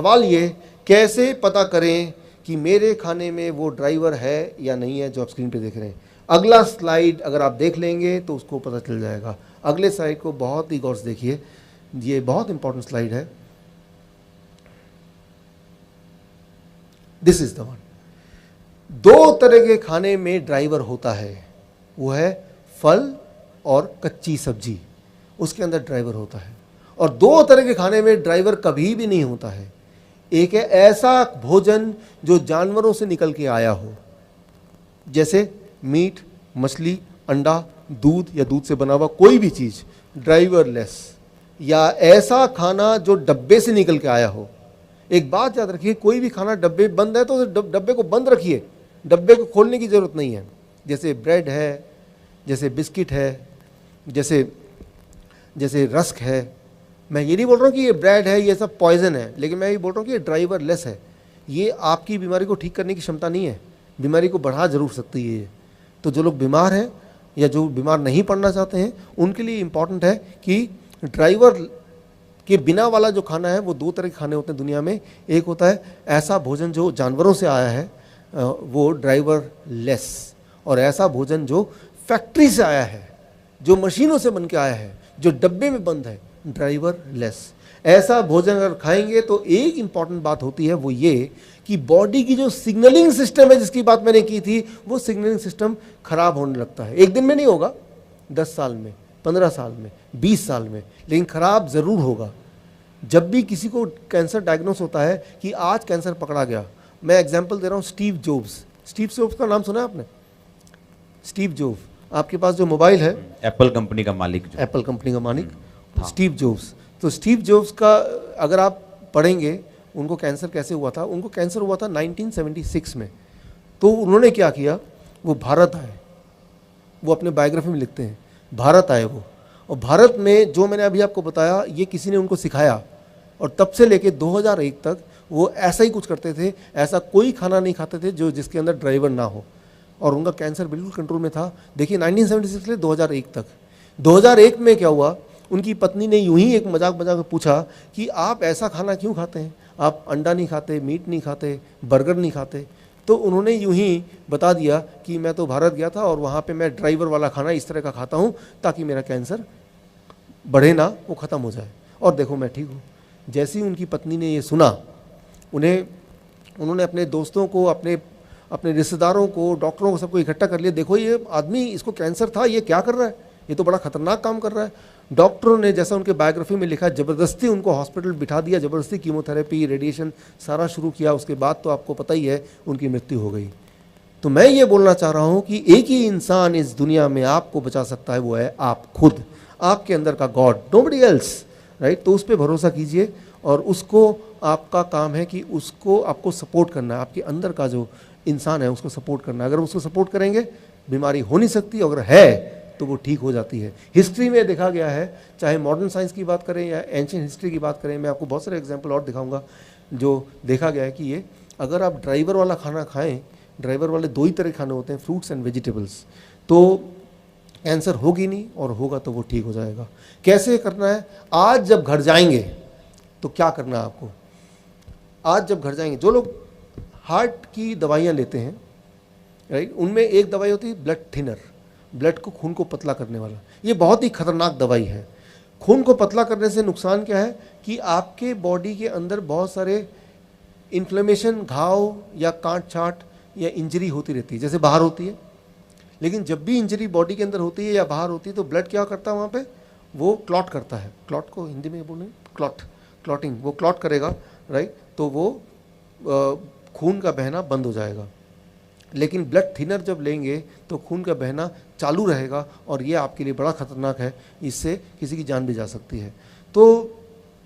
सवाल ये, कैसे पता करें कि मेरे खाने में वो ड्राइवर है या नहीं है जो आप स्क्रीन पे देख रहे हैं। अगला स्लाइड अगर आप देख लेंगे तो उसको पता चल जाएगा। अगले स्लाइड को बहुत ही गौर से देखिए, ये बहुत इंपॉर्टेंट स्लाइड है। This is the one. दो तरह के खाने में ड्राइवर होता है, वो है फल और कच्ची सब्जी, उसके अंदर ड्राइवर होता है। और दो तरह के खाने में ड्राइवर कभी भी नहीं होता है। एक है ऐसा भोजन जो जानवरों से निकल के आया हो, जैसे मीट, मछली, अंडा, दूध या दूध से बना हुआ कोई भी चीज ड्राइवरलेस, या ऐसा खाना जो डब्बे से निकल के आया हो। एक बात याद रखिए, कोई भी खाना डब्बे बंद है तो डब्बे को बंद रखिए, डब्बे को खोलने की जरूरत नहीं है। जैसे ब्रेड है, जैसे बिस्किट है, जैसे रस्क है। मैं ये नहीं बोल रहा हूँ कि ये ब्रेड है ये सब पॉइजन है, लेकिन मैं ये बोल रहा हूँ कि ये ड्राइवरलेस है। ये आपकी बीमारी को ठीक करने की क्षमता नहीं है, बीमारी को बढ़ा जरूर सकती है ये। तो जो लोग बीमार हैं या जो बीमार नहीं पड़ना चाहते हैं, उनके लिए इम्पॉर्टेंट है कि ड्राइवर के बिना वाला जो खाना है, वो दो तरह के खाने होते हैं दुनिया में। एक होता है ऐसा भोजन जो जानवरों से आया है, वो ड्राइवरलेस, और ऐसा भोजन जो फैक्ट्री से आया है, जो मशीनों से बन के आया है, जो डब्बे में बंद है, ड्राइवरलेस। ऐसा भोजन अगर खाएंगे तो एक इंपॉर्टेंट बात होती है, वो ये कि बॉडी की जो सिग्नलिंग सिस्टम है जिसकी बात मैंने की थी, वो सिग्नलिंग सिस्टम खराब होने लगता है। एक दिन में नहीं होगा, 10 साल में, 15 साल में, 20 साल में, लेकिन खराब जरूर होगा। जब भी किसी को कैंसर डायग्नोस होता है कि आज कैंसर पकड़ा गया, मैं एग्जाम्पल दे रहा हूँ, स्टीव जॉब्स। स्टीव जॉब्स का नाम सुना है आपने? स्टीव जॉब्स, आपके पास जो मोबाइल है, एप्पल कंपनी का मालिक, एप्पल कंपनी का मालिक स्टीव जॉब्स। तो स्टीव जॉब्स का अगर आप पढ़ेंगे उनको कैंसर कैसे हुआ था, उनको कैंसर हुआ था 1976 में। तो उन्होंने क्या किया, वो भारत आए, वो अपने बायोग्राफी में लिखते हैं, भारत आए वो, और भारत में जो मैंने अभी आपको बताया ये किसी ने उनको सिखाया, और तब से लेके 2001 तक वो ऐसा ही कुछ करते थे। ऐसा कोई खाना नहीं खाते थे जो जिसके अंदर ड्राइवर ना हो, और उनका कैंसर बिल्कुल कंट्रोल में था। देखिए 1976 से 2001 तक। 2001 में क्या हुआ, उनकी पत्नी ने यूं ही एक मजाक में पूछा कि आप ऐसा खाना क्यों खाते हैं, आप अंडा नहीं खाते, मीट नहीं खाते, बर्गर नहीं खाते। तो उन्होंने यूं ही बता दिया कि मैं तो भारत गया था और वहाँ पे मैं ड्राइवर वाला खाना इस तरह का खाता हूँ ताकि मेरा कैंसर बढ़े ना, वो ख़त्म हो जाए, और देखो मैं ठीक हूँ। जैसे ही उनकी पत्नी ने ये सुना, उन्होंने अपने दोस्तों को, अपने रिश्तेदारों को, डॉक्टरों को, सबको इकट्ठा कर लिया। देखो ये आदमी, इसको कैंसर था, ये क्या कर रहा है, ये तो बड़ा खतरनाक काम कर रहा है। डॉक्टरों ने, जैसा उनके बायोग्राफी में लिखा, ज़बरदस्ती उनको हॉस्पिटल बिठा दिया, ज़बरदस्ती कीमोथेरेपी, रेडिएशन सारा शुरू किया। उसके बाद तो आपको पता ही है उनकी मृत्यु हो गई। तो मैं ये बोलना चाह रहा हूँ कि एक ही इंसान इस दुनिया में आपको बचा सकता है, वो है आप खुद, आपके अंदर का गॉड, नोबडी एल्स, राइट। तो उस पर भरोसा कीजिए, और उसको, आपका काम है कि उसको आपको सपोर्ट करना है, आपके अंदर का जो इंसान है उसको सपोर्ट करना है। अगर उसको सपोर्ट करेंगे बीमारी हो नहीं सकती, अगर है तो वो ठीक हो जाती है। हिस्ट्री में देखा गया है, चाहे मॉडर्न साइंस की बात करें या एंशिएंट हिस्ट्री की बात करें, मैं आपको बहुत सारे एग्जांपल और दिखाऊंगा, जो देखा गया है कि ये अगर आप ड्राइवर वाला खाना खाएं, ड्राइवर वाले दो ही तरह के खाने होते हैं, फ्रूट्स एंड वेजिटेबल्स, तो कैंसर होगी नहीं, और होगा तो वो ठीक हो जाएगा। कैसे करना है, आज जब घर जाएंगे तो क्या करना है आपको। आज जब घर जाएंगे, जो लोग हार्ट की दवाइयाँ लेते हैं, राइट, उनमें एक दवाई होती है ब्लड थिनर, ब्लड को, खून को पतला करने वाला। ये बहुत ही खतरनाक दवाई है। खून को पतला करने से नुकसान क्या है कि आपके बॉडी के अंदर बहुत सारे इन्फ्लेमेशन, घाव या काट छाट या इंजरी होती रहती है, जैसे बाहर होती है। लेकिन जब भी इंजरी बॉडी के अंदर होती है या बाहर होती है, तो ब्लड क्या करता है वहाँ पे, वो क्लॉट करता है। क्लॉट को हिंदी में बोलें क्लॉटिंग, वो क्लॉट करेगा, राइट। तो वो खून का बहना बंद हो जाएगा। लेकिन ब्लड थिनर जब लेंगे तो खून का बहना चालू रहेगा, और ये आपके लिए बड़ा खतरनाक है, इससे किसी की जान भी जा सकती है। तो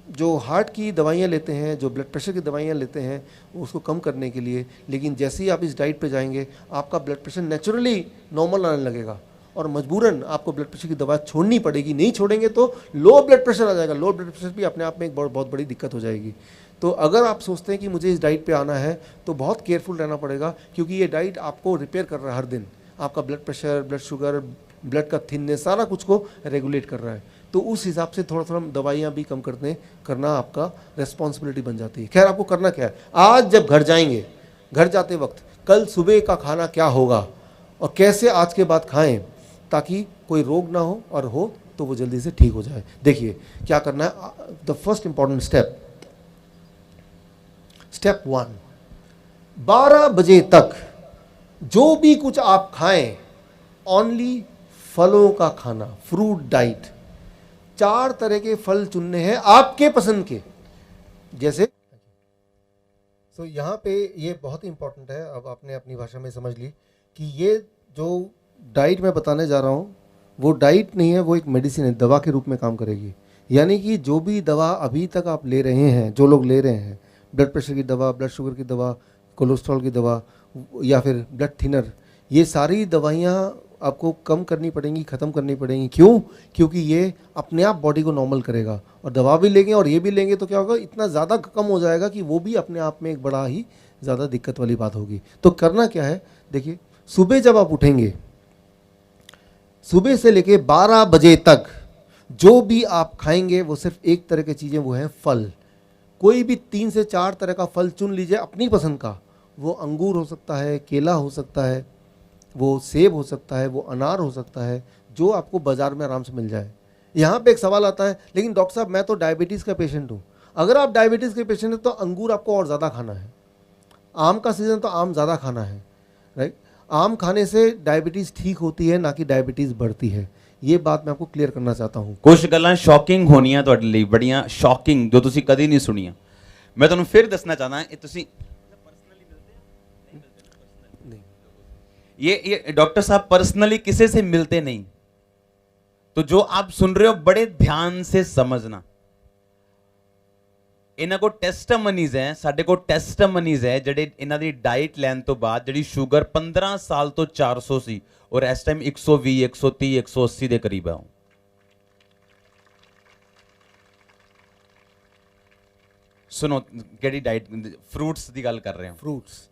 जो हार्ट की दवाइयाँ लेते हैं, जो ब्लड प्रेशर की दवाइयाँ लेते हैं, उसको कम करने के लिए, लेकिन जैसे ही आप इस डाइट पे जाएंगे, आपका ब्लड प्रेशर नेचुरली नॉर्मल आने लगेगा, और मजबूरन आपको ब्लड प्रेशर की दवा छोड़नी पड़ेगी। नहीं छोड़ेंगे तो लो ब्लड प्रेशर आ जाएगा। लो ब्लड प्रेशर भी अपने आप में एक बहुत बड़ी दिक्कत हो जाएगी। तो अगर आप सोचते हैं कि मुझे इस डाइट पे आना है, तो बहुत केयरफुल रहना पड़ेगा, क्योंकि ये डाइट आपको रिपेयर कर रहा है हर दिन। आपका blood pressure, blood sugar, blood का थिननेस, सारा कुछ को रेगुलेट कर रहा है। तो उस हिसाब से थोड़ा थोड़ा दवाइयाँ भी कम करना आपका रिस्पॉन्सिबिलिटी बन जाती है। खैर, आपको करना क्या है, आज जब घर जाएंगे, घर जाते वक्त कल सुबह का खाना क्या होगा और कैसे आज के बाद खाएं ताकि कोई रोग ना हो, और हो तो वो जल्दी से ठीक हो जाए। देखिए क्या करना है। द फर्स्ट इंपॉर्टेंट स्टेप 1, 12 बजे तक जो भी कुछ आप खाएं, ओनली फलों का खाना, फ्रूट डाइट। 4 तरह के फल चुनने हैं आपके पसंद के। जैसे तो यहाँ पे ये बहुत ही इंपॉर्टेंट है, अब आपने अपनी भाषा में समझ ली कि ये जो डाइट मैं बताने जा रहा हूँ वो डाइट नहीं है, वो एक मेडिसिन है, दवा के रूप में काम करेगी। यानी कि जो भी दवा अभी तक आप ले रहे हैं, जो लोग ले रहे हैं, ब्लड प्रेशर की दवा, ब्लड शुगर की दवा, कोलेस्ट्रॉल की दवा या फिर ब्लड थिनर, ये सारी दवाइयाँ आपको कम करनी पड़ेंगी, ख़त्म करनी पड़ेंगी। क्यों? क्योंकि ये अपने आप बॉडी को नॉर्मल करेगा। और दवा भी लेंगे और ये भी लेंगे तो क्या होगा, इतना ज़्यादा कम हो जाएगा कि वो भी अपने आप में एक बड़ा ही ज़्यादा दिक्कत वाली बात होगी। तो करना क्या है, देखिए सुबह जब आप उठेंगे, सुबह से लेके 12 बजे तक जो भी आप खाएंगे वो सिर्फ एक तरह की चीज़ें, वो हैं फल। कोई भी 3 से 4 तरह का फल चुन लीजिए अपनी पसंद का। वो अंगूर हो सकता है, केला हो सकता है, वो सेब हो सकता है, वो अनार हो सकता है, जो आपको बाज़ार में आराम से मिल जाए। यहाँ पे एक सवाल आता है, लेकिन डॉक्टर साहब मैं तो डायबिटीज़ का पेशेंट हूँ। अगर आप डायबिटीज़ के पेशेंट हैं तो अंगूर आपको और ज़्यादा खाना है। आम का सीज़न तो आम ज़्यादा खाना है, राइट। आम खाने से डायबिटीज़ ठीक होती है, ना कि डायबिटीज़ बढ़ती है। ये बात मैं आपको क्लियर करना चाहता हूँ। कुछ गल्लां शॉकिंग होनियां ਤੁਹਾਡੇ ਲਈ, ਬੜੀਆਂ ਸ਼ੌਕਿੰਗ, ਜੋ ਤੁਸੀਂ ਕਦੀ ਨਹੀਂ ਸੁਣੀਆਂ। मैं ਤੁਹਾਨੂੰ फिर ਦੱਸਣਾ ਚਾਹਦਾ ਹਾਂ, ਇਹ ਤੁਸੀਂ ये डॉक्टर साहब पर्सनली किसी से मिलते नहीं। तो जो आप सुन रहे हो बड़े ध्यान से समझना। इन्हां को टेस्टमनीज है, साडे को टेस्टमनीज है ਜਿਹੜੇ ਇਹਨਾਂ ਦੀ ਡਾਈਟ ਲੈਣ ਤੋਂ ਬਾਅਦ ਜਿਹੜੀ ਸ਼ੂਗਰ 15 ਸਾਲ ਤੋਂ 400 ਸੀ ਔਰ ਇਸ ਟਾਈਮ 120 130 180 ਦੇ ਕਰੀਬ ਹੈ। सुनो केड़ी डाइट, फ्रूट्स की गल कर रहे हैं। फ्रूट्स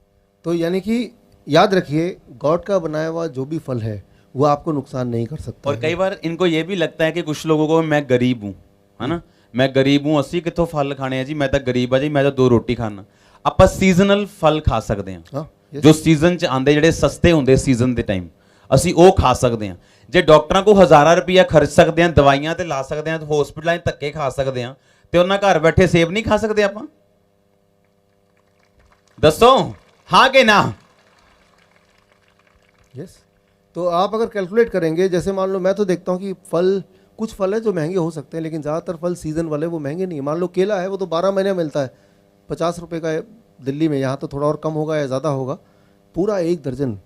तो यानी कि याद रखिए, गॉड का बनाया हुआ जो भी फल है वो आपको नुकसान नहीं कर सकता। और कई बार इनको ये भी लगता है कि कुछ लोगों को मैं गरीब हूँ, है ना, मैं गरीब हूँ, असी कितों फल खाने हैं जी, मैं तो गरीब है जी, मैं तो 2 रोटी खाना। आप सीजनल फल खा सकते हैं, जो सीजन च आते, ਜਿਹੜੇ सस्ते होंगे सीजन के टाइम, ਅਸੀਂ ਉਹ खा सकते हैं। जे डॉक्टरों को 1000 रुपया खर्च सकते हैं, दवाइयां ते ला सकते हैं, हॉस्पिटलों धक्के खा सकते हैं, तो उन्हें घर बैठे सेब नहीं खा सकते आप? दसो हाँ कि ना? यस। तो आप अगर कैलकुलेट करेंगे, जैसे मान लो मैं तो देखता हूँ कि फल, कुछ फल है जो महंगे हो सकते हैं, लेकिन ज़्यादातर फल सीजन वाले वो महंगे नहीं। मान लो केला है, वो तो 12 महीने मिलता है, 50 रुपये का है दिल्ली में, यहाँ तो थोड़ा और कम होगा या ज़्यादा होगा, पूरा 1 दर्जन।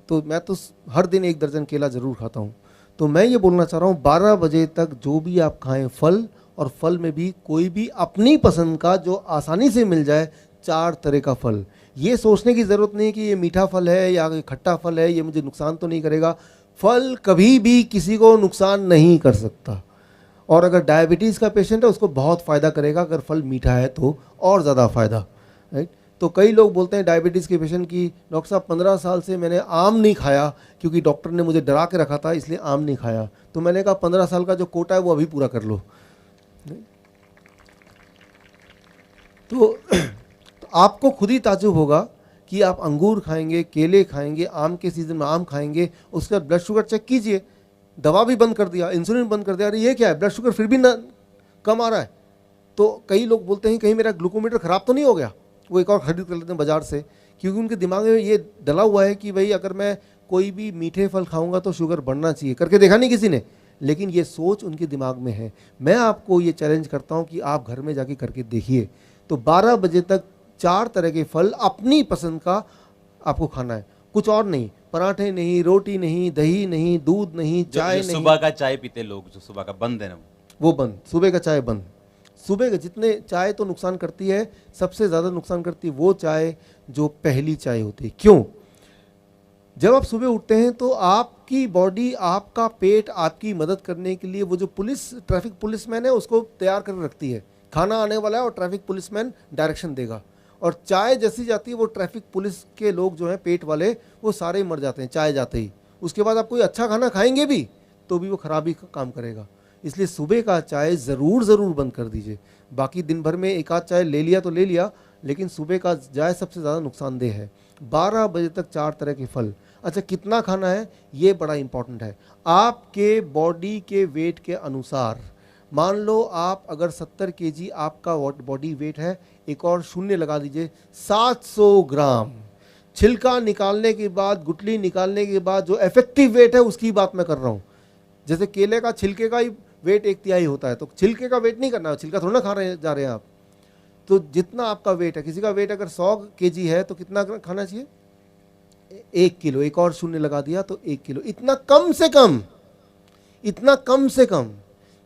तो मैं तो हर दिन 1 दर्जन केला ज़रूर खाता हूँ। तो मैं ये बोलना चाह रहा हूँ, 12 बजे तक जो भी आप खाएं फल, और फल में भी कोई भी अपनी पसंद का जो आसानी से मिल जाए, 4 तरह का फल। ये सोचने की ज़रूरत नहीं कि ये मीठा फल है या खट्टा फल है, ये मुझे नुकसान तो नहीं करेगा। फल कभी भी किसी को नुकसान नहीं कर सकता, और अगर डायबिटीज़ का पेशेंट है उसको बहुत फ़ायदा करेगा। अगर फल मीठा है तो और ज़्यादा फ़ायदा, राइट। तो कई लोग बोलते हैं डायबिटीज़ के पेशेंट की, डॉक्टर साहब 15 साल से मैंने आम नहीं खाया क्योंकि डॉक्टर ने मुझे डरा के रखा था, इसलिए आम नहीं खाया। तो मैंने कहा 15 साल का जो कोटा है वो अभी पूरा कर लो। तो आपको खुद ही ताज्जुब होगा कि आप अंगूर खाएंगे, केले खाएंगे, आम के सीज़न में आम खाएंगे, उसका ब्लड शुगर चेक कीजिए, दवा भी बंद कर दिया, इंसुलिन बंद कर दिया, अरे ये क्या है, ब्लड शुगर फिर भी ना कम आ रहा है। तो कई लोग बोलते हैं कहीं मेरा ग्लूकोमीटर ख़राब तो नहीं हो गया, वो एक और खरीद कर लेते हैं बाज़ार से, क्योंकि उनके दिमाग में ये डला हुआ है कि भाई अगर मैं कोई भी मीठे फल खाऊंगा तो शुगर बढ़ना चाहिए। करके देखा नहीं किसी ने, लेकिन ये सोच उनके दिमाग में है। मैं आपको ये चैलेंज करता हूँ कि आप घर में जाके करके देखिए। तो 12 बजे तक 4 तरह के फल अपनी पसंद का आपको खाना है, कुछ और नहीं। पराठे नहीं, रोटी नहीं, दही नहीं, दूध नहीं, चाय नहीं। सुबह का चाय पीते लोग, जो सुबह का बंद है ना, वो बंद, सुबह का चाय बंद। सुबह के जितने चाय तो नुकसान करती है, सबसे ज़्यादा नुकसान करती है वो चाय जो पहली चाय होती है। क्यों? जब आप सुबह उठते हैं तो आपकी बॉडी, आपका पेट आपकी मदद करने के लिए वो जो ट्रैफिक पुलिसमैन है उसको तैयार कर रखती है। खाना आने वाला है और ट्रैफिक पुलिसमैन डायरेक्शन देगा, और चाय जैसी जाती है वो ट्रैफिक पुलिस के लोग जो हैं पेट वाले, वो सारे मर जाते हैं चाय जाते ही। उसके बाद आप कोई अच्छा खाना खाएंगे भी तो भी वो खराबी का काम करेगा। इसलिए सुबह का चाय ज़रूर बंद कर दीजिए। बाकी दिन भर में एक आध चाय ले लिया तो ले लिया, लेकिन सुबह का चाय सबसे ज़्यादा नुकसानदेह है। 12 बजे तक 4 तरह के फल। अच्छा, कितना खाना है ये बड़ा इंपॉर्टेंट है। आपके बॉडी के वेट के अनुसार, मान लो आप अगर 70 केजी आपका बॉडी वेट है, एक और शून्य लगा दीजिए, 700 ग्राम। छिलका निकालने के बाद, गुठली निकालने के बाद जो इफेक्टिव वेट है उसकी बात मैं कर रहा हूँ। जैसे केले का छिलके का ही वेट 1/3 होता है, तो छिलके का वेट नहीं करना है, छिलका थोड़ा ना जा रहे हैं आप। तो जितना आपका वेट है, किसी का वेट अगर 100 केजी है तो कितना खाना चाहिए? 1 किलो। एक और शून्य लगा दिया तो 1 किलो। इतना कम से कम, इतना कम से कम।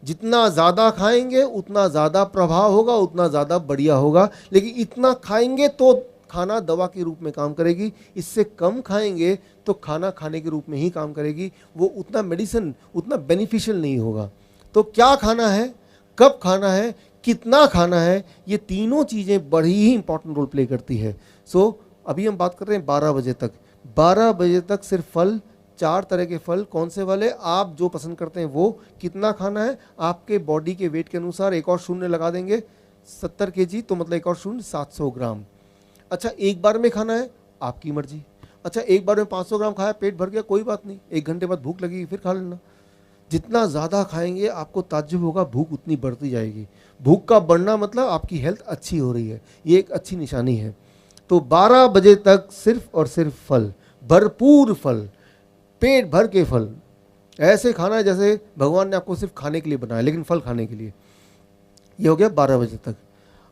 जितना ज़्यादा खाएंगे उतना ज़्यादा प्रभाव होगा, उतना ज़्यादा बढ़िया होगा। लेकिन इतना खाएंगे तो खाना दवा के रूप में काम करेगी, इससे कम खाएंगे तो खाना खाने के रूप में ही काम करेगी, वो उतना मेडिसिन, उतना बेनिफिशियल नहीं होगा। तो क्या खाना है, कब खाना है, कितना खाना है, ये तीनों चीज़ें बड़ी ही इंपॉर्टेंट रोल प्ले करती है। सो अभी हम बात कर रहे हैं 12 बजे तक। 12 बजे तक सिर्फ फल, 4 तरह के फल। कौन से वाले? आप जो पसंद करते हैं वो। कितना खाना है? आपके बॉडी के वेट के अनुसार एक और शून्य लगा देंगे। 70 केजी तो मतलब एक और शून्य 700 ग्राम। अच्छा, एक बार में खाना है, आपकी मर्जी। अच्छा, एक बार में 500 ग्राम खाया, पेट भर गया, कोई बात नहीं, 1 घंटे बाद भूख लगेगी फिर खा लेना। जितना ज़्यादा खाएंगे आपको ताज्जुब होगा, भूख उतनी बढ़ती जाएगी। भूख का बढ़ना मतलब आपकी हेल्थ अच्छी हो रही है, ये एक अच्छी निशानी है। तो 12 बजे तक सिर्फ और सिर्फ फल, भरपूर फल, पेट भर के फल। ऐसे खाना है जैसे भगवान ने आपको सिर्फ खाने के लिए बनाया, लेकिन फल खाने के लिए। ये हो गया 12 बजे तक।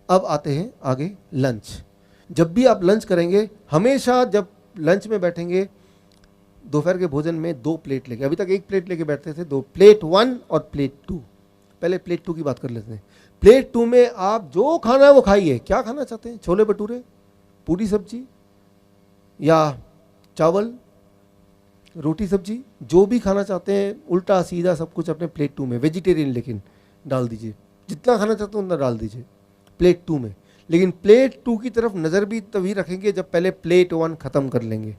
अब आते हैं आगे लंच। जब भी आप लंच करेंगे, हमेशा जब लंच में बैठेंगे, दोपहर के भोजन में 2 प्लेट लेके, अभी तक 1 प्लेट लेके बैठते थे, 2 प्लेट 1 और प्लेट 2। पहले प्लेट 2 की बात कर लेते हैं। प्लेट 2 में आप जो खाना है वो खाइए। क्या खाना चाहते हैं? छोले भटूरे, पूरी सब्जी या चावल, रोटी सब्जी, जो भी खाना चाहते हैं, उल्टा सीधा सब कुछ अपने प्लेट 2 में, वेजिटेरियन लेकिन डाल दीजिए। जितना खाना चाहते हैं उतना डाल दीजिए प्लेट 2 में। लेकिन प्लेट 2 की तरफ नज़र भी तभी रखेंगे जब पहले प्लेट 1 ख़त्म कर लेंगे।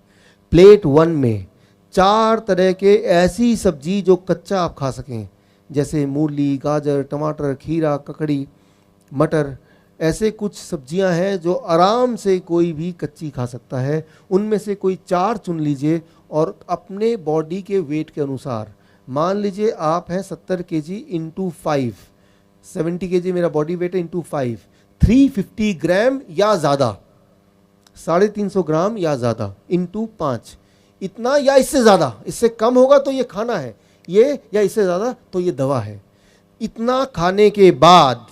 प्लेट 1 में 4 तरह के ऐसी सब्जी जो कच्चा आप खा सकें, जैसे मूली, गाजर, टमाटर, खीरा, ककड़ी, मटर। ऐसे कुछ सब्जियां हैं जो आराम से कोई भी कच्ची खा सकता है। उनमें से कोई 4 चुन लीजिए और अपने बॉडी के वेट के अनुसार, मान लीजिए आप हैं 70 केजी इंटू 5, 70 केजी मेरा बॉडी वेट है, इंटू 5, 350 ग्राम या ज़्यादा, 350 ग्राम या ज़्यादा, इंटू 5, इतना या इससे ज़्यादा। इससे कम होगा तो ये खाना है, ये, या इससे ज़्यादा तो ये दवा है। इतना खाने के बाद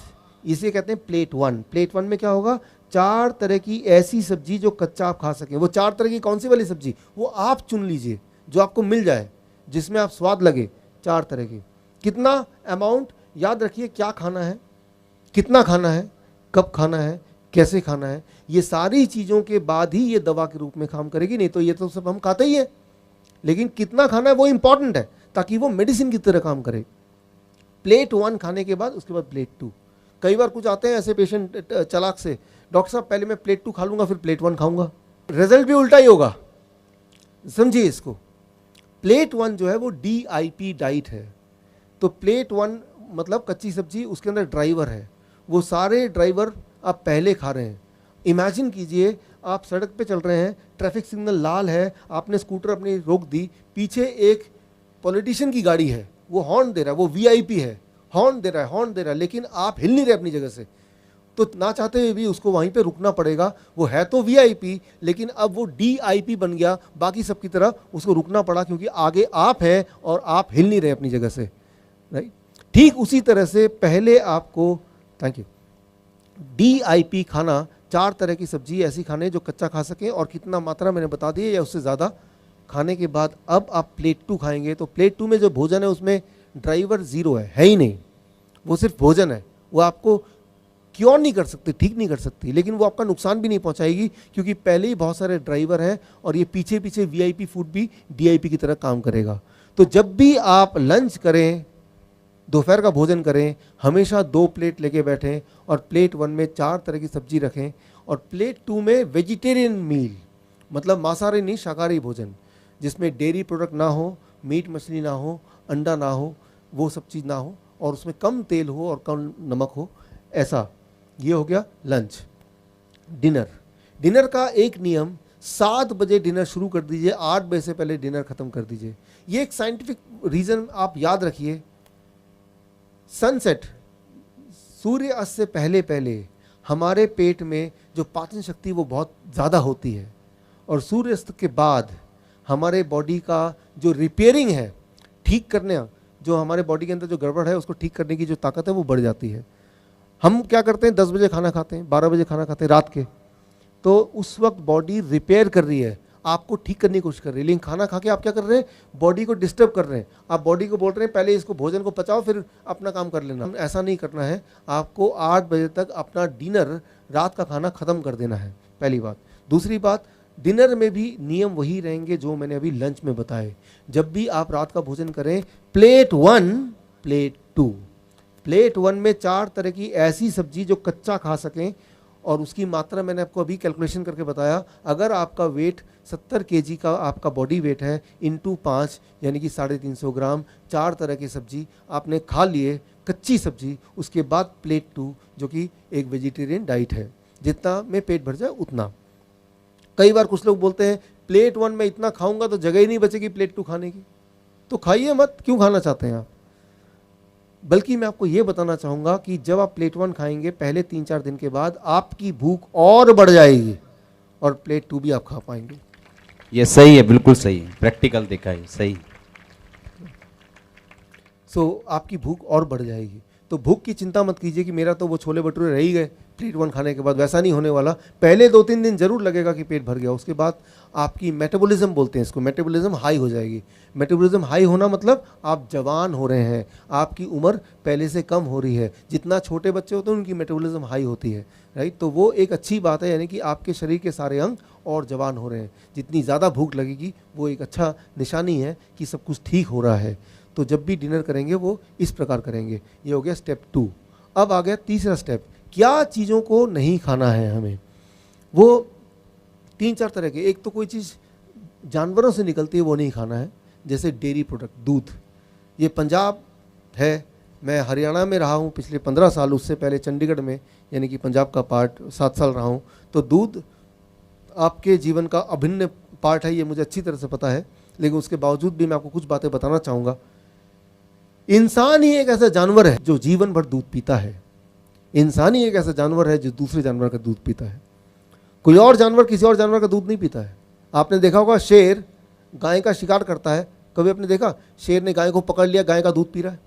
इसे कहते हैं प्लेट 1। प्लेट 1 में क्या होगा? 4 तरह की ऐसी सब्जी जो कच्चा आप खा सकें। वो 4 तरह की कौन सी वाली सब्जी? वो आप चुन लीजिए, जो आपको मिल जाए, जिसमें आप स्वाद लगे। 4 तरह की। कितना अमाउंट? याद रखिए, क्या खाना है, कितना खाना है, कब खाना है, कैसे खाना है, ये सारी चीज़ों के बाद ही ये दवा के रूप में काम करेगी। नहीं तो ये तो सब हम खाते ही हैं, लेकिन कितना खाना है वो इंपॉर्टेंट है, ताकि वो मेडिसिन की तरह काम करे। प्लेट 1 खाने के बाद उसके बाद प्लेट 2। कई बार कुछ आते हैं ऐसे पेशेंट चालाक से, डॉक्टर साहब पहले मैं प्लेट 2 खा लूँगा फिर प्लेट 1 खाऊंगा। रिजल्ट भी उल्टा ही होगा, समझिए इसको। प्लेट 1 जो है वो DIP डाइट है। तो प्लेट 1 मतलब कच्ची सब्जी, उसके अंदर ड्राइवर है, वो सारे ड्राइवर आप पहले खा रहे हैं। इमेजिन कीजिए आप सड़क पे चल रहे हैं, ट्रैफिक सिग्नल लाल है, आपने स्कूटर अपनी रोक दी, पीछे एक पॉलिटिशियन की गाड़ी है, वो हॉर्न दे रहा है, वो VIP है, हॉर्न दे रहा है, लेकिन आप हिल नहीं रहे अपनी जगह से। तो ना चाहते हुए भी उसको वहीं पे रुकना पड़ेगा। वो है तो VIP, लेकिन अब वो DIP बन गया, बाकी सब की तरह उसको रुकना पड़ा, क्योंकि आगे आप हैं और आप हिल नहीं रहे अपनी जगह से, राइट। ठीक उसी तरह से पहले आपको, थैंक यू, DIP खाना, 4 तरह की सब्जी ऐसी खाने जो कच्चा खा सकें, और कितना मात्रा मैंने बता दी है, या उससे ज़्यादा। खाने के बाद अब आप प्लेट 2 खाएंगे, तो प्लेट 2 में जो भोजन है उसमें ड्राइवर 0 है ही नहीं, वो सिर्फ भोजन है। वो आपको क्योर नहीं कर सकती, ठीक नहीं कर सकती, लेकिन वो आपका नुकसान भी नहीं पहुंचाएगी, क्योंकि पहले ही बहुत सारे ड्राइवर हैं, और ये पीछे पीछे VIP फूड भी DIP की तरह काम करेगा। तो जब भी आप लंच करें, दोपहर का भोजन करें, हमेशा 2 प्लेट लेके बैठें, और प्लेट 1 में 4 तरह की सब्जी रखें, और प्लेट 2 में वेजिटेरियन मील, मतलब मांसाहारी नहीं, शाकाहारी भोजन, जिसमें डेयरी प्रोडक्ट ना हो, मीट मछली ना हो, अंडा ना हो, वो सब चीज़ ना हो, और उसमें कम तेल हो और कम नमक हो, ऐसा। ये हो गया लंच। डिनर का एक नियम, 7 बजे डिनर शुरू कर दीजिए, 8 बजे से पहले डिनर खत्म कर दीजिए। ये एक साइंटिफिक रीजन आप याद रखिए। सनसेट, सूर्य अस्त से पहले पहले हमारे पेट में जो पाचन शक्ति वो बहुत ज़्यादा होती है, और सूर्यास्त के बाद हमारे बॉडी का जो रिपेयरिंग है, ठीक करने, जो हमारे बॉडी के अंदर जो गड़बड़ है उसको ठीक करने की जो ताकत है वो बढ़ जाती है। हम क्या करते हैं, 10 बजे खाना खाते हैं, 12 बजे खाना खाते हैं रात के, तो उस वक्त बॉडी रिपेयर कर रही है, आपको ठीक करने की कोशिश कर रही है। लेकिन खाना खा के आप क्या कर रहे हैं, बॉडी को डिस्टर्ब कर रहे हैं। आप बॉडी को बोल रहे हैं पहले इसको भोजन को पचाओ फिर अपना काम कर लेना। ऐसा नहीं करना है, आपको 8 बजे तक अपना डिनर, रात का खाना खत्म कर देना है, पहली बात। दूसरी बात, डिनर में भी नियम वही रहेंगे जो मैंने अभी लंच में बताए। जब भी आप रात का भोजन करें, प्लेट 1, प्लेट 2, प्लेट 1 में 4 तरह की ऐसी सब्जी जो कच्चा खा सकें, और उसकी मात्रा मैंने आपको अभी कैलकुलेशन करके बताया। अगर आपका वेट 70 केजी का आपका बॉडी वेट है, इंटू 5 यानी कि 350 ग्राम, 4 तरह की सब्जी आपने खा लिए, कच्ची सब्जी। उसके बाद प्लेट 2 जो कि एक वेजिटेरियन डाइट है, जितना में पेट भर जाए उतना। कई बार कुछ लोग बोलते हैं प्लेट 1 में इतना खाऊंगा तो जगह ही नहीं बचेगी प्लेट 2 खाने की, तो खाइए मत, क्यों खाना चाहते हैं आप। बल्कि मैं आपको ये बताना चाहूँगा कि जब आप प्लेट 1 खाएंगे, पहले 3-4 दिन के बाद आपकी भूख और बढ़ जाएगी, और प्लेट 2 भी आप खा पाएंगे। ये सही है, बिल्कुल सही है, प्रैक्टिकल देखा है, सही। आपकी भूख और बढ़ जाएगी। तो भूख की चिंता मत कीजिए कि मेरा तो वो छोले भटूरे रह ही गए प्लेट 1 खाने के बाद, वैसा नहीं होने वाला। पहले 2-3 दिन जरूर लगेगा कि पेट भर गया, उसके बाद आपकी मेटाबॉलिज्म बोलते हैं इसको, मेटाबॉलिज्म हाई हो जाएगी। मेटाबॉलिज्म हाई होना मतलब आप जवान हो रहे हैं, आपकी उम्र पहले से कम हो रही है। जितना छोटे बच्चे होते हैं उनकी मेटाबॉलिज्म हाई होती है, राइट। तो वो एक अच्छी बात है, यानी कि आपके शरीर के सारे अंग और जवान हो रहे हैं। जितनी ज़्यादा भूख लगेगी वो एक अच्छा निशानी है कि सब कुछ ठीक हो रहा है। तो जब भी डिनर करेंगे वो इस प्रकार करेंगे। ये हो गया स्टेप 2। अब आ गया तीसरा स्टेप, क्या चीज़ों को नहीं खाना है हमें। वो 3-4 तरह के, एक तो कोई चीज़ जानवरों से निकलती है वो नहीं खाना है, जैसे डेयरी प्रोडक्ट, दूध। ये पंजाब है, मैं हरियाणा में रहा हूँ पिछले 15 साल, उससे पहले चंडीगढ़ में यानी कि पंजाब का पार्ट 7 साल रहा हूँ। तो दूध आपके जीवन का अभिन्न पार्ट है, ये मुझे अच्छी तरह से पता है। लेकिन उसके बावजूद भी मैं आपको कुछ बातें बताना चाहूँगा। इंसान ही एक ऐसा जानवर है जो जीवन भर दूध पीता है। इंसान ही एक ऐसा जानवर है जो दूसरे जानवर का दूध पीता है। कोई और जानवर किसी और जानवर का दूध नहीं पीता है। आपने देखा होगा शेर गाय का शिकार करता है, कभी आपने देखा शेर ने गाय को पकड़ लिया, गाय का दूध पी रहा है।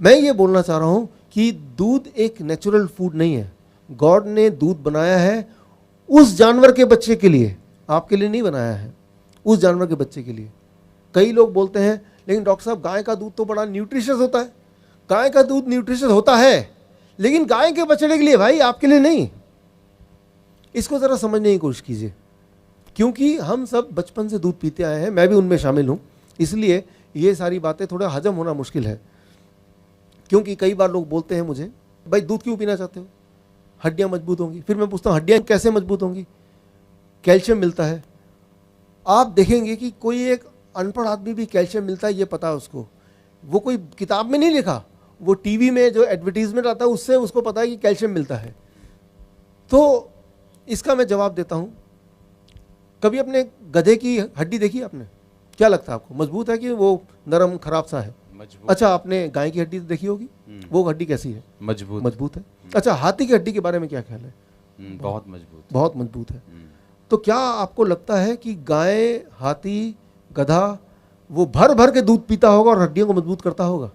मैं ये बोलना चाह रहा हूं कि दूध एक नेचुरल फूड नहीं है। गॉड ने दूध बनाया है उस जानवर के बच्चे के लिए, आपके लिए नहीं बनाया है, उस जानवर के बच्चे के लिए। कई लोग बोलते हैं लेकिन डॉक्टर साहब गाय का दूध तो बड़ा न्यूट्रिशियस होता है। गाय का दूध न्यूट्रिशियस होता है, लेकिन गाय के बछड़े के लिए भाई, आपके लिए नहीं। इसको जरा समझने की कोशिश कीजिए, क्योंकि हम सब बचपन से दूध पीते आए हैं, मैं भी उनमें शामिल हूं, इसलिए ये सारी बातें थोड़ा हजम होना मुश्किल है। क्योंकि कई बार लोग बोलते हैं मुझे, भाई दूध क्यों पीना चाहते हो, हड्डियां मजबूत होंगी। फिर मैं पूछता हूं हड्डियां कैसे मजबूत होंगी, कैल्शियम मिलता है। आप देखेंगे कि कोई एक अनपढ़ आदमी भी कैल्शियम मिलता है ये पता है उसको, वो कोई किताब में नहीं लिखा, वो टीवी में जो एडवर्टीजमेंट आता है उससे उसको पता है कि कैल्शियम मिलता है। तो इसका मैं जवाब देता हूं, कभी अपने गधे की हड्डी देखी आपने, क्या लगता है आपको, मजबूत है कि वो नरम खराब सा है? मजबूत। अच्छा, आपने गाय की हड्डी देखी होगी, वो हड्डी कैसी है? मजबूत। मजबूत है। अच्छा, हाथी की हड्डी के बारे में क्या ख्याल है? बहुत मजबूत, बहुत मजबूत है। तो क्या आपको लगता है कि गाय, हाथी, गधा वो भर भर के दूध पीता होगा और हड्डियों को मजबूत करता होगा?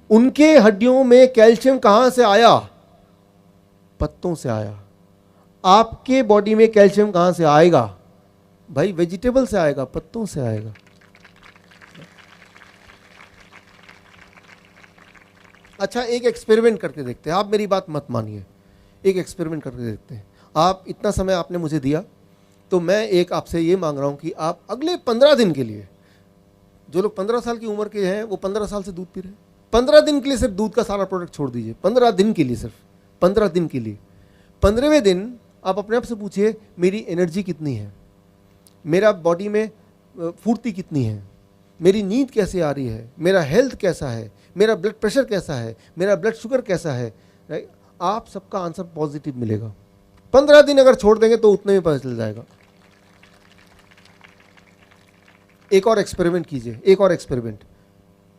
उनके हड्डियों में कैल्शियम कहां से आया? पत्तों से आया। आपके बॉडी में कैल्शियम कहां से आएगा भाई? वेजिटेबल से आएगा, पत्तों से आएगा। अच्छा, एक एक्सपेरिमेंट करके देखते हैं, आप मेरी बात मत मानिए, एक एक्सपेरिमेंट करके देखते हैं। आप इतना समय आपने मुझे दिया, तो मैं एक आपसे ये मांग रहा हूं कि आप अगले 15 दिन के लिए, जो लोग 15 साल की उम्र के हैं वो 15 साल से दूध पी रहे हैं, 15 दिन के लिए सिर्फ दूध का सारा प्रोडक्ट छोड़ दीजिए। 15 दिन के लिए, सिर्फ 15 दिन के लिए। 15वें दिन आप अपने आप से पूछिए मेरी एनर्जी कितनी है, मेरा बॉडी में फुर्ती कितनी है, मेरी नींद कैसे आ रही है, मेरा हेल्थ कैसा है, मेरा ब्लड प्रेशर कैसा है, मेरा ब्लड शुगर कैसा है, राइट, आप सबका आंसर पॉजिटिव मिलेगा। 15 दिन अगर छोड़ देंगे तो उतने में पता चल जाएगा। एक और एक्सपेरिमेंट कीजिए, एक और एक्सपेरिमेंट।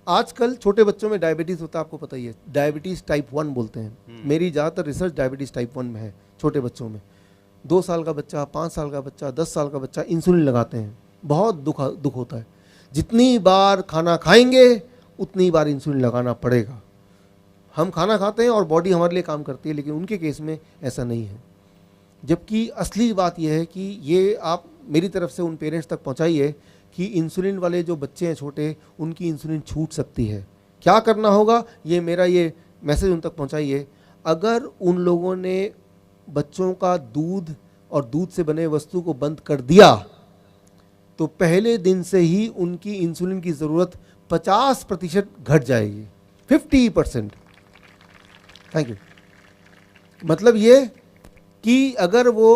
आजकल छोटे बच्चों में डायबिटीज होता है, आपको पता ही है, डायबिटीज टाइप 1 बोलते हैं। मेरी ज़्यादातर रिसर्च डायबिटीज टाइप 1 में है, छोटे बच्चों में। 2 साल का बच्चा, 5 साल का बच्चा, 10 साल का बच्चा इंसुलिन लगाते हैं, बहुत दुख होता है। जितनी बार खाना खाएंगे उतनी बार इंसुलिन लगाना पड़ेगा। हम खाना खाते हैं और बॉडी हमारे लिए काम करती है, लेकिन उनके केस में ऐसा नहीं है। जबकि असली बात यह है कि ये आप मेरी तरफ से उन पेरेंट्स तक पहुंचाइए कि इंसुलिन वाले जो बच्चे हैं छोटे, उनकी इंसुलिन छूट सकती है। क्या करना होगा, ये मेरा ये मैसेज उन तक पहुंचाइए। अगर उन लोगों ने बच्चों का दूध और दूध से बने वस्तु को बंद कर दिया तो पहले दिन से ही उनकी इंसुलिन की ज़रूरत 50% घट जाएगी, 50%। Thank you. मतलब ये कि अगर वो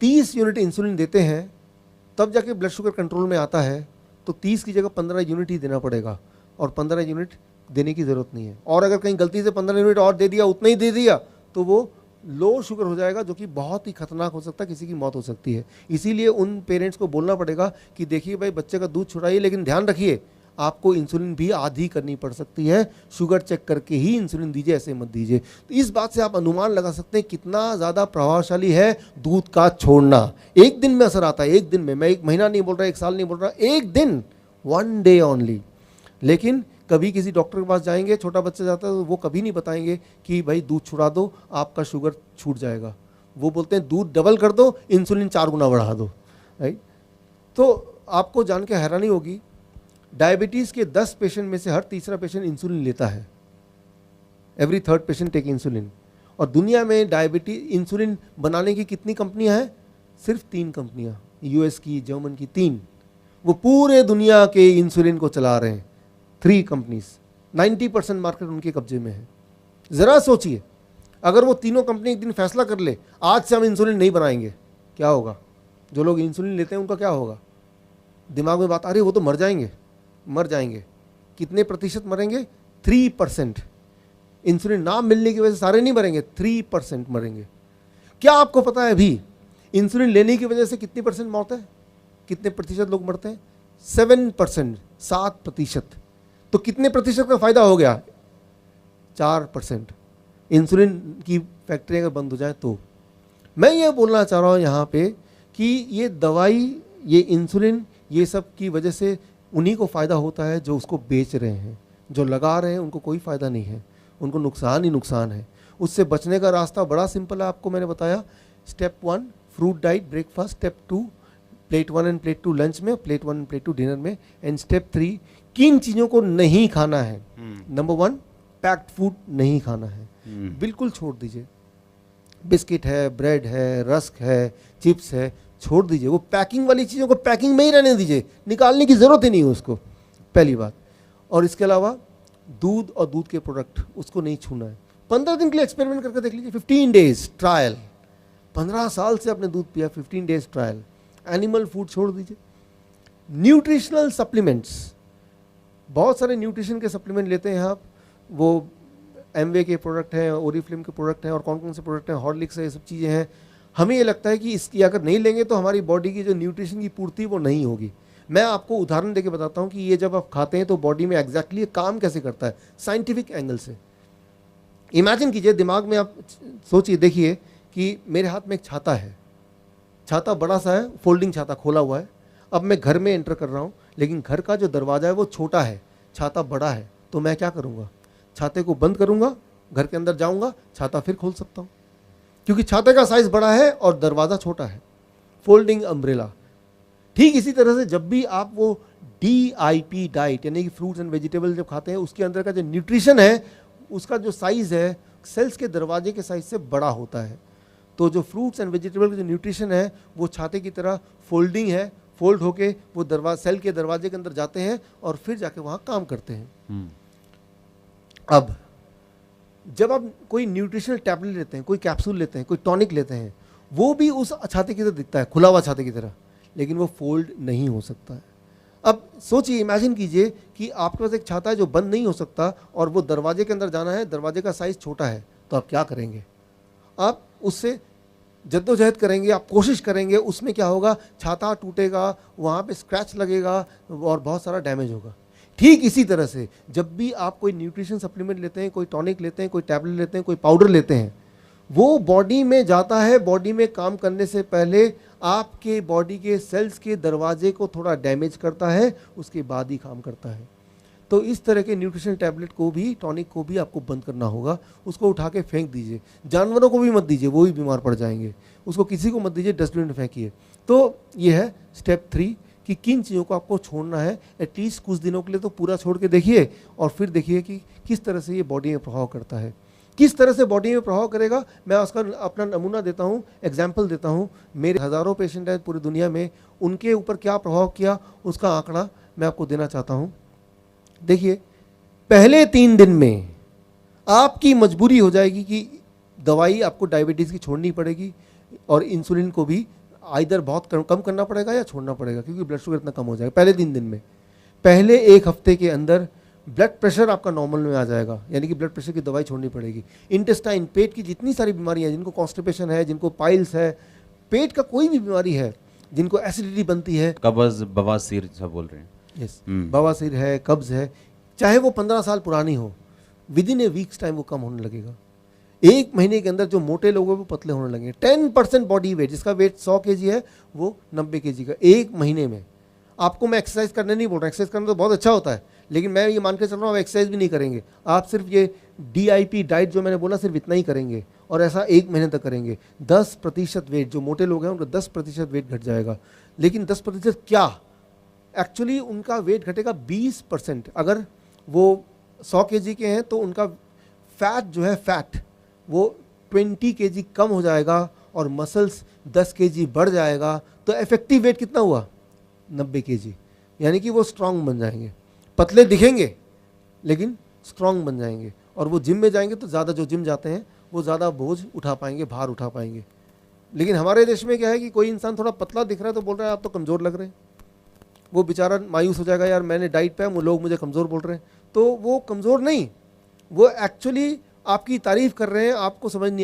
30 यूनिट इंसुलिन देते हैं तब जाके ब्लड शुगर कंट्रोल में आता है, तो 30 की जगह 15 यूनिट ही देना पड़ेगा, और 15 यूनिट देने की ज़रूरत नहीं है। और अगर कहीं गलती से 15 यूनिट और दे दिया, उतना ही दे दिया, तो वो लो शुगर हो जाएगा, जो कि बहुत ही खतरनाक हो सकता है, किसी की मौत हो सकती है। इसीलिए उन पेरेंट्स को बोलना पड़ेगा कि देखिए भाई, बच्चे का दूध छुड़ाइए, लेकिन ध्यान रखिए आपको इंसुलिन भी आधी करनी पड़ सकती है, शुगर चेक करके ही इंसुलिन दीजिए, ऐसे मत दीजिए। तो इस बात से आप अनुमान लगा सकते हैं कितना ज़्यादा प्रभावशाली है दूध का छोड़ना। एक दिन में असर आता है, एक दिन में। मैं 1 महीना नहीं बोल रहा, 1 साल नहीं बोल रहा, एक दिन, 1 डे ओनली। लेकिन कभी किसी डॉक्टर के पास जाएंगे, छोटा बच्चा जाता है, तो वो कभी नहीं बताएंगे कि भाई दूध छुड़ा दो, आपका शुगर छूट जाएगा। वो बोलते हैं दूध डबल कर दो, इंसुलिन 4 गुना बढ़ा दो, राइट। तो आपको जान के हैरानी होगी, डायबिटीज़ के 10 पेशेंट में से हर तीसरा पेशेंट इंसुलिन लेता है। Every 3rd patient take insulin. और दुनिया में डायबिटीज इंसुलिन बनाने की कितनी कंपनियां हैं? सिर्फ 3 कंपनियां, यूएस की, जर्मन की, 3। वो पूरे दुनिया के इंसुलिन को चला रहे हैं, 3 कंपनीज। 90% मार्केट उनके कब्जे में है। ज़रा सोचिए, अगर वो तीनों कंपनी एक दिन फैसला कर ले, आज से हम इंसुलिन नहीं बनाएंगे, क्या होगा? जो लोग इंसुलिन लेते हैं उनका क्या होगा? दिमाग में बात आ रही है, वो तो मर जाएंगे, मर जाएंगे। कितने प्रतिशत मरेंगे? 3%। इंसुलिन ना मिलने की वजह से सारे नहीं मरेंगे, 3% मरेंगे। क्या आपको पता है अभी इंसुलिन लेने की वजह से कितनी % मौत है? कितने प्रतिशत लोग मरते हैं? 7%, 7%। तो कितने प्रतिशत का फायदा हो गया? 4%। इंसुलिन की फैक्ट्री अगर बंद हो जाए तो। मैं ये बोलना चाह रहा हूँ यहाँ पे कि ये दवाई, ये इंसुलिन, ये सब की वजह से उन्हीं को फ़ायदा होता है जो उसको बेच रहे हैं। जो लगा रहे हैं उनको कोई फ़ायदा नहीं है, उनको नुकसान ही नुकसान है। उससे बचने का रास्ता बड़ा सिंपल है, आपको मैंने बताया। Step 1 fruit diet breakfast, step 2 plate 1 end plate 2 lunch में, प्लेट 1 एंड प्लेट 2 डिनर में, एंड स्टेप 3 किन चीज़ों को नहीं खाना है। नंबर 1 पैक्ड फूड नहीं खाना है, बिल्कुल छोड़ दीजिए। बिस्किट है, ब्रेड है, रस्क है, चिप्स है, छोड़ दीजिए। वो पैकिंग वाली चीज़ों को पैकिंग में ही रहने दीजिए, निकालने की ज़रूरत ही नहीं है उसको, पहली बात। और इसके अलावा दूध और दूध के प्रोडक्ट, उसको नहीं छूना है। 15 दिन के लिए एक्सपेरिमेंट करके देख लीजिए, 15 डेज ट्रायल। 15 साल से आपने दूध पिया, 15 डेज ट्रायल। एनिमल फूड छोड़ दीजिए। न्यूट्रिशनल सप्लीमेंट्स, बहुत सारे न्यूट्रिशन के सप्लीमेंट लेते हैं आप, वो एमवे के प्रोडक्ट हैं, ओरिफ्लेम के प्रोडक्ट हैं, और कौन कौन से प्रोडक्ट हैं, हॉर्लिक्स है, ये सब चीज़ें हैं। हमें ये लगता है कि इसकी अगर नहीं लेंगे तो हमारी बॉडी की जो न्यूट्रिशन की पूर्ति वो नहीं होगी। मैं आपको उदाहरण देके बताता हूँ कि ये जब आप खाते हैं तो बॉडी में एग्जैक्टली काम कैसे करता है, साइंटिफिक एंगल से। इमेजिन कीजिए, दिमाग में आप सोचिए, देखिए कि मेरे हाथ में एक छाता है, छाता बड़ा सा है, फोल्डिंग छाता खोला हुआ है। अब मैं घर में एंटर कर रहा हूँ, लेकिन घर का जो दरवाज़ा है वो छोटा है, छाता बड़ा है, तो मैं क्या करूँगा? छाते को बंद करूँगा, घर के अंदर जाऊँगा, छाता फिर खोल सकता हूँ, क्योंकि छाते का साइज़ बड़ा है और दरवाज़ा छोटा है। Folding umbrella. ठीक इसी तरह से जब भी आप वो DIP डाइट यानी कि फ्रूट्स एंड वेजिटेबल जब खाते हैं, उसके अंदर का जो न्यूट्रिशन है उसका जो साइज़ है सेल्स के दरवाजे के साइज़ से बड़ा होता है। तो जो फ्रूट्स एंड वेजिटेबल का जो न्यूट्रिशन है वो छाते की तरह फोल्डिंग है, फोल्ड होके वो सेल के दरवाजे के अंदर जाते हैं और फिर जाके वहाँ काम करते हैं। अब जब आप कोई न्यूट्रिशनल टैबलेट लेते हैं, कोई कैप्सूल लेते हैं, कोई टॉनिक लेते हैं, वो भी उस छाते की तरह दिखता है, खुला हुआ छाते की तरह, लेकिन वो फोल्ड नहीं हो सकता है। अब सोचिए, इमेजिन कीजिए कि आपके पास एक छाता है जो बंद नहीं हो सकता और वो दरवाजे के अंदर जाना है, दरवाजे का साइज़ छोटा है, तो आप क्या करेंगे? आप उससे जद्दोजहद करेंगे, आप कोशिश करेंगे, उसमें क्या होगा, छाता टूटेगा, वहाँ पे स्क्रैच लगेगा और बहुत सारा डैमेज होगा। ठीक इसी तरह से जब भी आप कोई न्यूट्रिशन सप्लीमेंट लेते हैं, कोई टॉनिक लेते हैं, कोई टैबलेट लेते हैं, कोई पाउडर लेते हैं, वो बॉडी में जाता है, बॉडी में काम करने से पहले आपके बॉडी के सेल्स के दरवाजे को थोड़ा डैमेज करता है, उसके बाद ही काम करता है। तो इस तरह के न्यूट्रिशन टैबलेट को भी, टॉनिक को भी आपको बंद करना होगा, उसको उठा के फेंक दीजिए। जानवरों को भी मत दीजिए, वो भी बीमार पड़ जाएंगे, उसको किसी को मत दीजिए, डस्टबिन में फेंकिए। तो ये है स्टेप 3 कि किन चीज़ों को आपको छोड़ना है। एटलीस्ट कुछ दिनों के लिए तो पूरा छोड़ के देखिए और फिर देखिए कि किस तरह से ये बॉडी में प्रभाव करता है। किस तरह से बॉडी में प्रभाव करेगा, मैं उसका अपना नमूना देता हूँ, एग्जाम्पल देता हूँ। मेरे हज़ारों पेशेंट हैं पूरी दुनिया में, उनके ऊपर क्या प्रभाव किया उसका आंकड़ा मैं आपको देना चाहता हूँ। देखिए, पहले 3 दिन में आपकी मजबूरी हो जाएगी कि दवाई आपको डायबिटीज़ की छोड़नी पड़ेगी और इंसुलिन को भी आइदर बहुत कम करना पड़ेगा या छोड़ना पड़ेगा, क्योंकि ब्लड शुगर इतना कम हो जाएगा पहले 3 दिन में। पहले 1 हफ्ते के अंदर ब्लड प्रेशर आपका नॉर्मल में आ जाएगा, यानी कि ब्लड प्रेशर की दवाई छोड़नी पड़ेगी। इंटेस्टाइन, पेट की जितनी सारी बीमारियां हैं, जिनको कॉन्स्टिपेशन है, जिनको पाइल्स है, पेट का कोई भी बीमारी है, जिनको एसिडिटी बनती है, कब्ज, बवासीर सब बोल रहे हैं, यस, बवासीर है, कब्ज है, चाहे वो 15 साल पुरानी हो, with in A weeks time वो कम होने लगेगा। 1 महीने के अंदर जो मोटे लोग हैं वो पतले होने लगेंगे। 10% बॉडी वेट, जिसका वेट 100 kg है, वो 90 kg का 1 महीने में। आपको मैं एक्सरसाइज करने नहीं बोल रहा, एक्सरसाइज करना तो बहुत अच्छा होता है, लेकिन मैं ये मान के चल रहा हूँ आप एक्सरसाइज भी नहीं करेंगे, आप सिर्फ ये DIP डाइट जो मैंने बोला सिर्फ इतना ही करेंगे और ऐसा 1 महीने तक करेंगे। 10% वेट, जो मोटे लोग हैं उनका 10% वेट घट जाएगा। लेकिन 10% क्या, एक्चुअली उनका वेट घटेगा 20%। अगर वो 100 kg के हैं तो उनका फैट जो है, फैट वो 20 kg कम हो जाएगा और मसल्स 10 kg बढ़ जाएगा। तो इफेक्टिव वेट कितना हुआ, 90 kg, यानी कि वो स्ट्रांग बन जाएंगे। पतले दिखेंगे लेकिन स्ट्रांग बन जाएंगे, और वो जिम में जाएंगे तो ज़्यादा, जो जिम जाते हैं वो ज़्यादा बोझ उठा पाएंगे, भार उठा पाएंगे। लेकिन हमारे देश में क्या है कि कोई इंसान थोड़ा पतला दिख रहा है तो बोल रहा है आप तो कमज़ोर लग रहे हैं, वो बेचारा मायूस हो जाएगा, यार मैंने डाइट पे, वो लोग मुझे कमज़ोर बोल रहे हैं। तो वो कमज़ोर नहीं, वो एक्चुअली आपकी तारीफ़ कर रहे हैं, आपको समझ नहीं